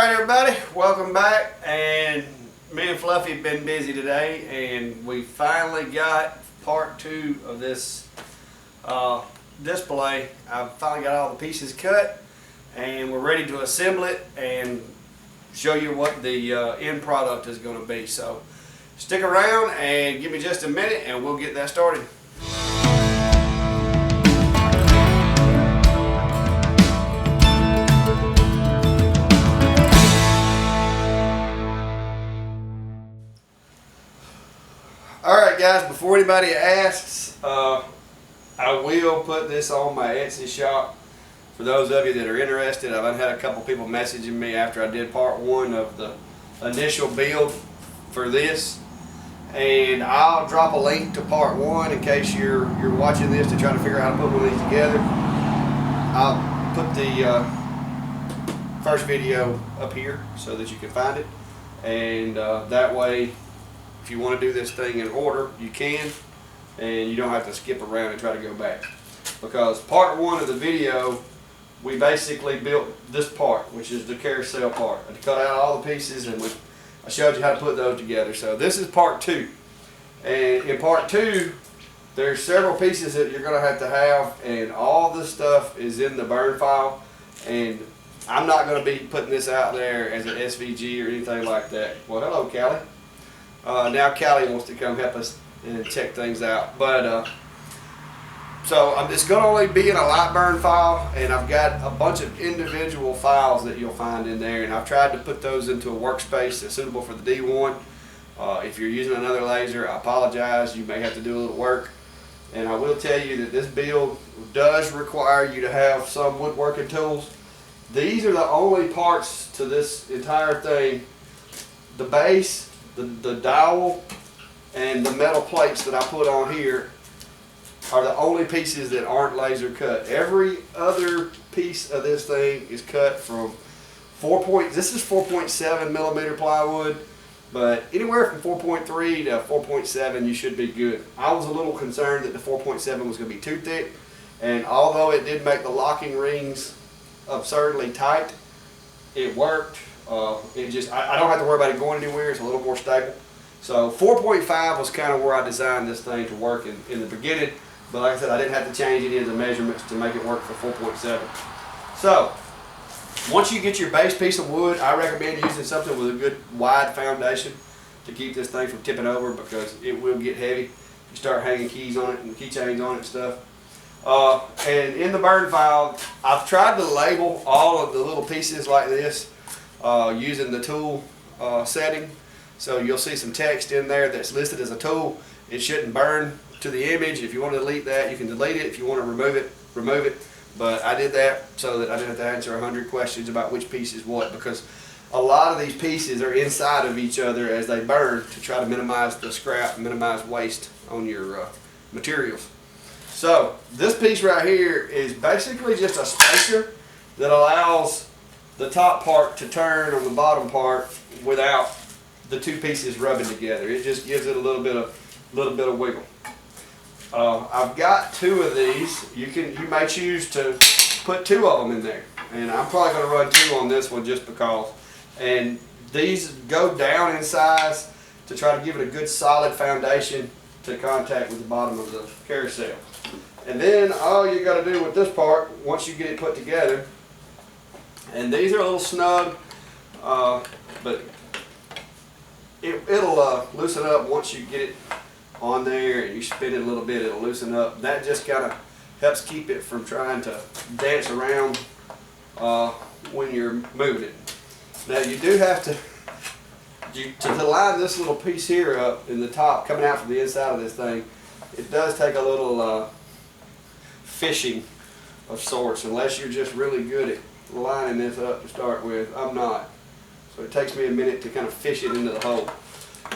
Alright everybody, welcome back. And me and Fluffy have been busy today, and we finally got part 2 of this display. I've finally got all the pieces cut and we're ready to assemble it and show you what the end product is going to be. So stick around and give me just a minute and we'll get that started. Alright guys, before anybody asks, I will put this on my Etsy shop for those of you that are interested. I've had a couple people messaging me after I did part 1 of the initial build for this, and I'll drop a link to part 1 in case you're watching this to try to figure out how to put one of these together. I'll put the first video up here so that you can find it, and that way if you want to do this thing in order, you can, and you don't have to skip around and try to go back. Because part 1 of the video, we basically built this part, which is the carousel part. I cut out all the pieces and I showed you how to put those together. So this is part 2. And in part 2, there's several pieces that you're going to have, and all this stuff is in the burn file. And I'm not going to be putting this out there as an SVG or anything like that. Well, hello, Callie. Now Callie wants to come help us and check things out. But so it's going to only be in a light burn file, and I've got a bunch of individual files that you'll find in there, and I've tried to put those into a workspace that's suitable for the D1. If you're using another laser, I apologize. You may have to do a little work. And I will tell you that this build does require you to have some woodworking tools. These are the only parts to this entire thing: the base, the dowel, and the metal plates that I put on here are the only pieces that aren't laser cut. Every other piece of this thing is cut from this is 4.7 millimeter plywood, but anywhere from 4.3 to 4.7 you should be good. I was a little concerned that the 4.7 was going to be too thick, and although it did make the locking rings absurdly tight, it worked. I don't have to worry about it going anywhere. It's a little more stable. So 4.5 was kind of where I designed this thing to work in the beginning, but like I said, I didn't have to change any of the measurements to make it work for 4.7. So once you get your base piece of wood, I recommend using something with a good wide foundation to keep this thing from tipping over, because it will get heavy. You start hanging keys on it and keychains on it and stuff. And in the burn file, I've tried to label all of the little pieces like this using the tool setting. So you'll see some text in there that's listed as a tool. It shouldn't burn to the image. If you want to delete that, you can delete it. If you want to remove it, remove it. But I did that so that I didn't have to answer 100 questions about which piece is what, because a lot of these pieces are inside of each other as they burn to try to minimize the scrap and minimize waste on your materials. So this piece right here is basically just a spacer that allows the top part to turn on the bottom part without the two pieces rubbing together. It just gives it a little bit of wiggle. I've got 2 of these. You may choose to put 2 of them in there, and I'm probably going to run 2 on this one just because. And these go down in size to try to give it a good solid foundation to contact with the bottom of the carousel. And then all you got to do with this part, once you get it put together, and these are a little snug, but it'll loosen up once you get it on there and you spin it a little bit. It'll loosen up. That just kind of helps keep it from trying to dance around when you're moving it. Now you do have to line this little piece here up in the top, coming out from the inside of this thing. It does take a little fishing of sorts, unless you're just really good at lining this up to start with. I'm not. So it takes me a minute to kind of fish it into the hole.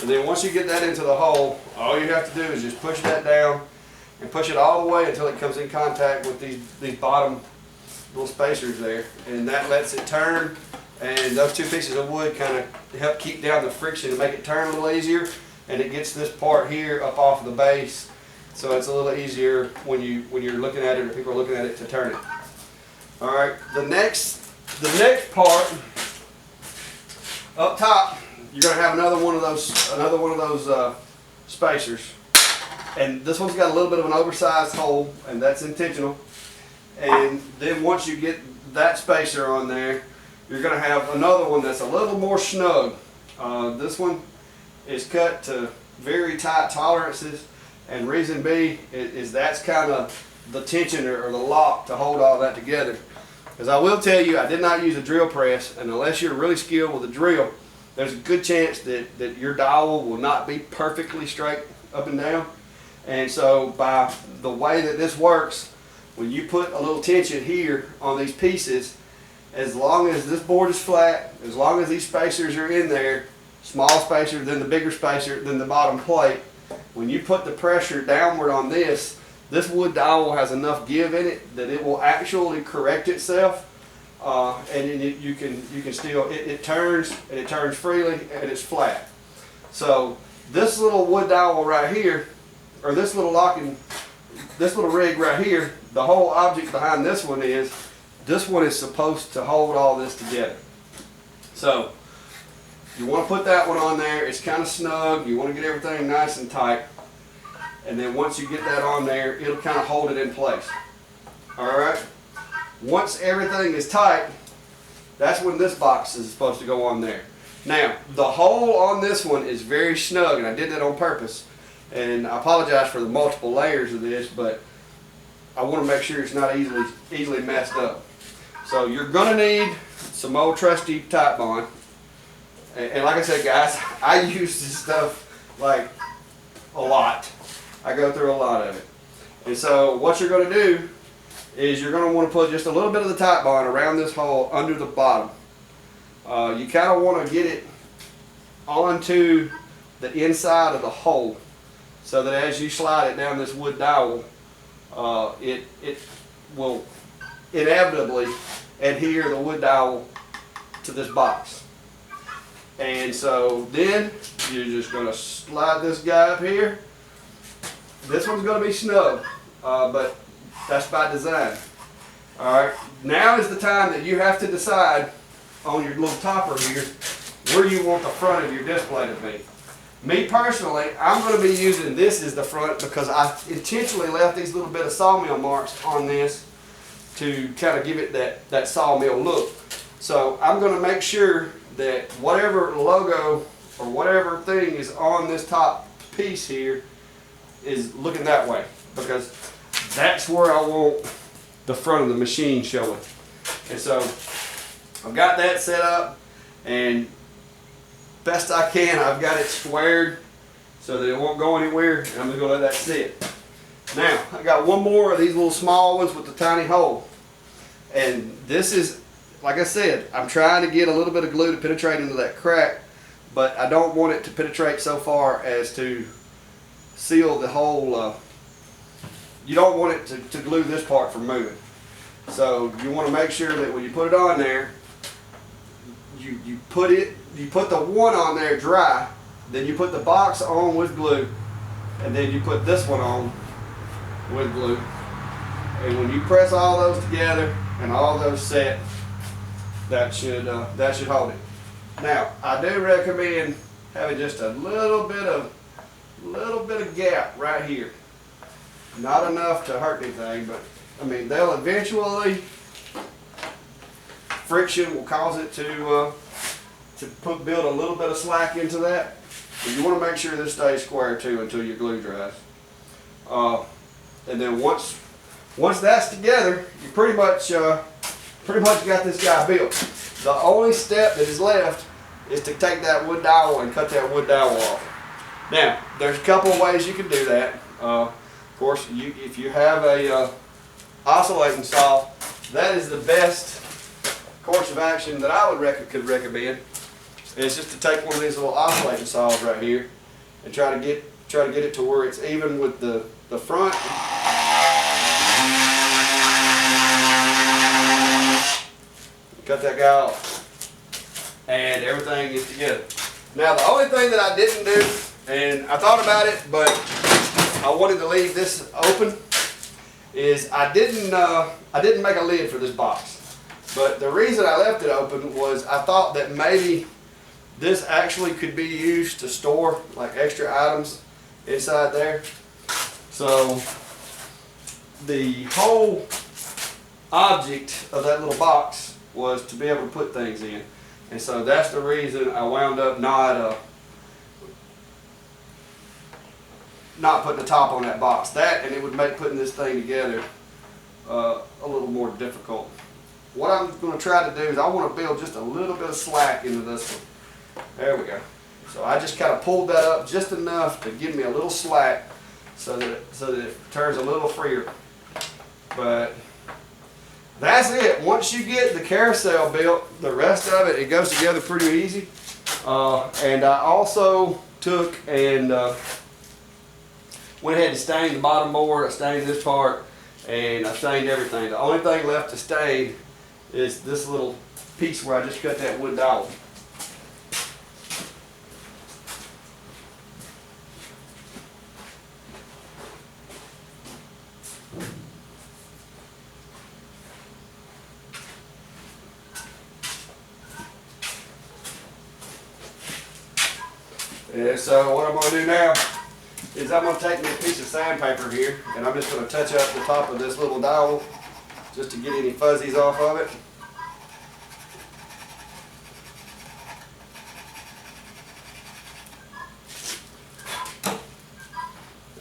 And then once you get that into the hole, all you have to do is just push that down and push it all the way until it comes in contact with these bottom little spacers there. And that lets it turn, and those 2 pieces of wood kind of help keep down the friction and make it turn a little easier. And it gets this part here up off of the base, so it's a little easier when you're looking at it or people are looking at it to turn it. All right, the next part up top, you're going to have another one of those spacers. And this one's got a little bit of an oversized hole, and that's intentional. And then once you get that spacer on there, you're going to have another one that's a little more snug. This one is cut to very tight tolerances, and reason B is that's kind of the tension or the lock to hold all that together. Because I will tell you, I did not use a drill press, and unless you're really skilled with a drill, there's a good chance that your dowel will not be perfectly straight up and down. And so by the way that this works, when you put a little tension here on these pieces, as long as this board is flat, as long as these spacers are in there, small spacer, then the bigger spacer, then the bottom plate, when you put the pressure downward on this wood dowel has enough give in it that it will actually correct itself, and you can still, it turns, and it turns freely, and it's flat. So this little wood dowel right here, or this little rig right here, the whole object behind this one is supposed to hold all this together. So you want to put that one on there. It's kind of snug. You want to get everything nice and tight. And then once you get that on there, it'll kind of hold it in place. Alright? Once everything is tight, that's when this box is supposed to go on there. Now, the hole on this one is very snug, and I did that on purpose. And I apologize for the multiple layers of this, but I want to make sure it's not easily messed up. So you're going to need some old trusty Titebond. And like I said, guys, I use this stuff like a lot. I go through a lot of it. And so what you're going to do is you're going to want to put just a little bit of the Titebond around this hole under the bottom. You kind of want to get it onto the inside of the hole so that as you slide it down this wood dowel, it will inevitably adhere the wood dowel to this box. And so then you're just going to slide this guy up here. This one's going to be snug, but that's by design. Alright, now is the time that you have to decide on your little topper here where you want the front of your display to be. Me personally, I'm going to be using this as the front because I intentionally left these little bit of sawmill marks on this to kind of give it that sawmill look. So I'm going to make sure that whatever logo or whatever thing is on this top piece here is looking that way, because that's where I want the front of the machine showing. And so I've got that set up, and best I can I've got it squared so that it won't go anywhere, and I'm just going to let that sit. Now I got one more of these little small ones with the tiny hole, and this is, like I said, I'm trying to get a little bit of glue to penetrate into that crack, but I don't want it to penetrate so far as to seal the whole, you don't want it to glue this part from moving. So you want to make sure that when you put it on there, you put the one on there dry, then you put the box on with glue, and then you put this one on with glue. And when you press all those together and all those set, that should hold it. Now, I do recommend having just a little bit of gap right here. Not enough to hurt anything, but I mean, they'll eventually, friction will cause it to build a little bit of slack into that. But you want to make sure this stays square too until your glue dries. And then once that's together, you pretty much got this guy built. The only step that is left is to take that wood dowel and cut that wood dowel off. Now, there's a couple of ways you can do that. Of course, if you have a oscillating saw, that is the best course of action that I could recommend. Is just to take one of these little oscillating saws right here and try to get it to where it's even with the front. Cut that guy off, and everything is together. Now, the only thing that I didn't do, and I thought about it, but I wanted to leave this open, is I didn't make a lid for this box. But the reason I left it open was I thought that maybe This actually could be used to store like extra items inside there. So the whole object of that little box was to be able to put things in. And so that's the reason I wound up not putting the top on that box. That, and it would make putting this thing together a little more difficult. What I'm going to try to do is I want to build just a little bit of slack into this one. There we go. So I just kind of pulled that up just enough to give me a little slack so that it turns a little freer. But that's it. Once you get the carousel built, the rest of it goes together pretty easy. And I also took and went ahead and stained the bottom board. I stained this part and I stained everything. The only thing left to stain is this little piece where I just cut that wood dowel. And so what I'm going to do now is I'm going to take me a piece of sandpaper here and I'm just going to touch up the top of this little dowel just to get any fuzzies off of it.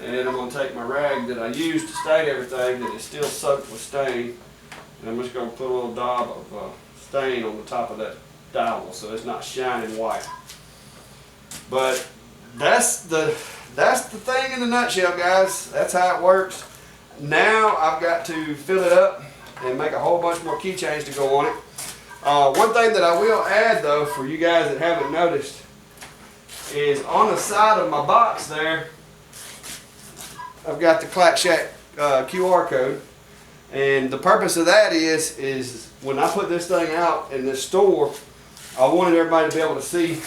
And I'm going to take my rag that I used to stain everything that is still soaked with stain, and I'm just going to put a little dab of stain on the top of that dowel so it's not shining white. But that's the thing in a nutshell, guys. That's how it works. Now I've got to fill it up and make a whole bunch more keychains to go on it. One thing that I will add though, for you guys that haven't noticed, is on the side of my box there, I've got the Clack QR code. And the purpose of that is when I put this thing out in this store, I wanted everybody to be able to see,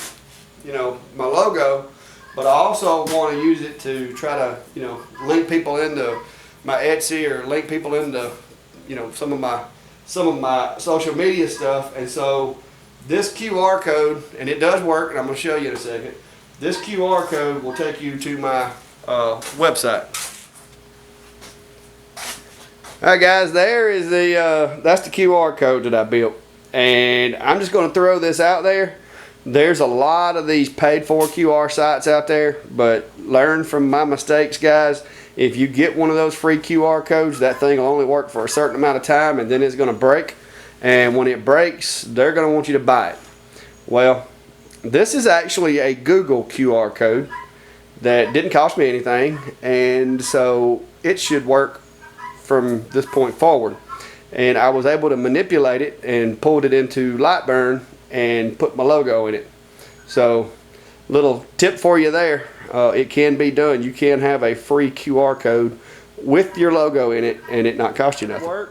you know, my logo, but I also want to use it to try to, you know, link people into my Etsy or link people into, you know, some of my social media stuff. And so this QR code, and it does work, and I'm going to show you in a second. This QR code will take you to my website. Alright guys, there is that's the QR code that I built, and I'm just going to throw this out there. There's a lot of these paid for QR sites out there, but learn from my mistakes, guys. If you get one of those free QR codes, that thing will only work for a certain amount of time and then it's going to break, and when it breaks they're going to want you to buy it. Well, this is actually a Google QR code that didn't cost me anything, and so it should work from this point forward. And I was able to manipulate it and pulled it into Lightburn and put my logo in it. So little tip for you there, it can be done. You can have a free QR code with your logo in it and it not cost you nothing.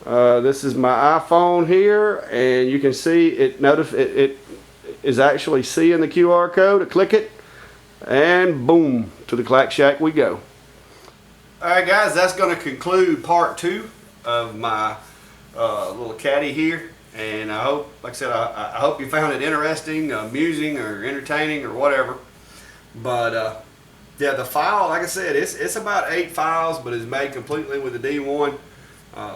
This is my iPhone here, and you can see it. Notice it is actually seeing the QR code. I click it and boom, to the Clack Shack we go. Alright guys, that's going to conclude part 2 of my little caddy here. And I hope, like I said, I hope you found it interesting, amusing, or entertaining, or whatever. But yeah, the file, like I said, it's about 8 files, but it's made completely with the D1.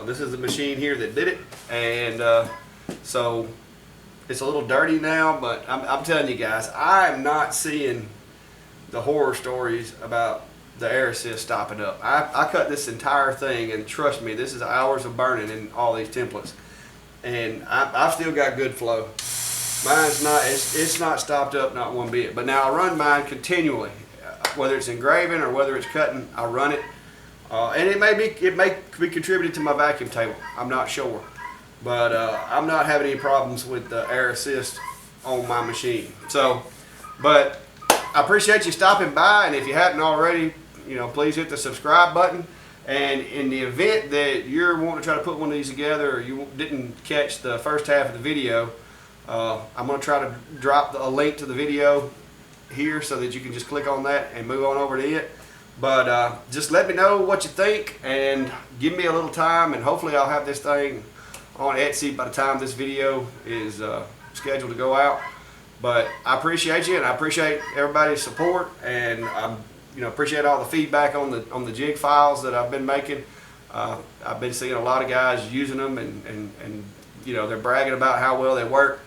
This is the machine here that did it, and so it's a little dirty now. But I'm telling you guys, I am not seeing the horror stories about the air assist stopping up. I cut this entire thing, and trust me, this is hours of burning in all these templates. And I've still got good flow. Mine's not, it's not stopped up, not one bit. But now I run mine continually, whether it's engraving or whether it's cutting. I run it, and it may be contributed to my vacuum table. I'm not sure, but I'm not having any problems with the air assist on my machine. So, but I appreciate you stopping by, and if you hadn't already, you know, please hit the subscribe button. And in the event that you're wanting to try to put one of these together, or you didn't catch the first half of the video, I'm going to try to drop a link to the video here so that you can just click on that and move on over to it. But just let me know what you think and give me a little time, and hopefully I'll have this thing on Etsy by the time this video is scheduled to go out. But I appreciate you, and I appreciate everybody's support, and I appreciate all the feedback on the jig files that I've been making. I've been seeing a lot of guys using them, and they're bragging about how well they work.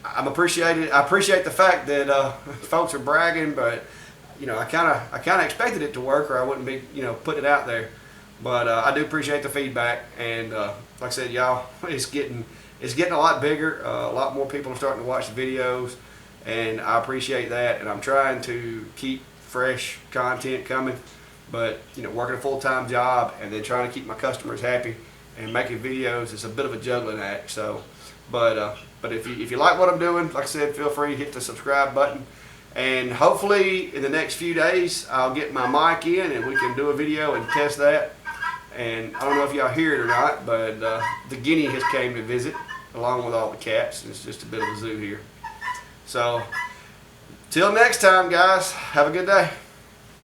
I appreciate the fact that folks are bragging, but I kind of expected it to work, or I wouldn't be putting it out there. But I do appreciate the feedback, and like I said, y'all, it's getting a lot bigger. A lot more people are starting to watch the videos, and I appreciate that. And I'm trying to keep fresh content coming, but working a full-time job and then trying to keep my customers happy and making videos is a bit of a juggling act. So, but if you like what I'm doing, like I said, feel free to hit the subscribe button. And hopefully in the next few days, I'll get my mic in and we can do a video and test that. And I don't know if y'all hear it or not, but the guinea has came to visit along with all the cats. It's just a bit of a zoo here. So till next time, guys, have a good day.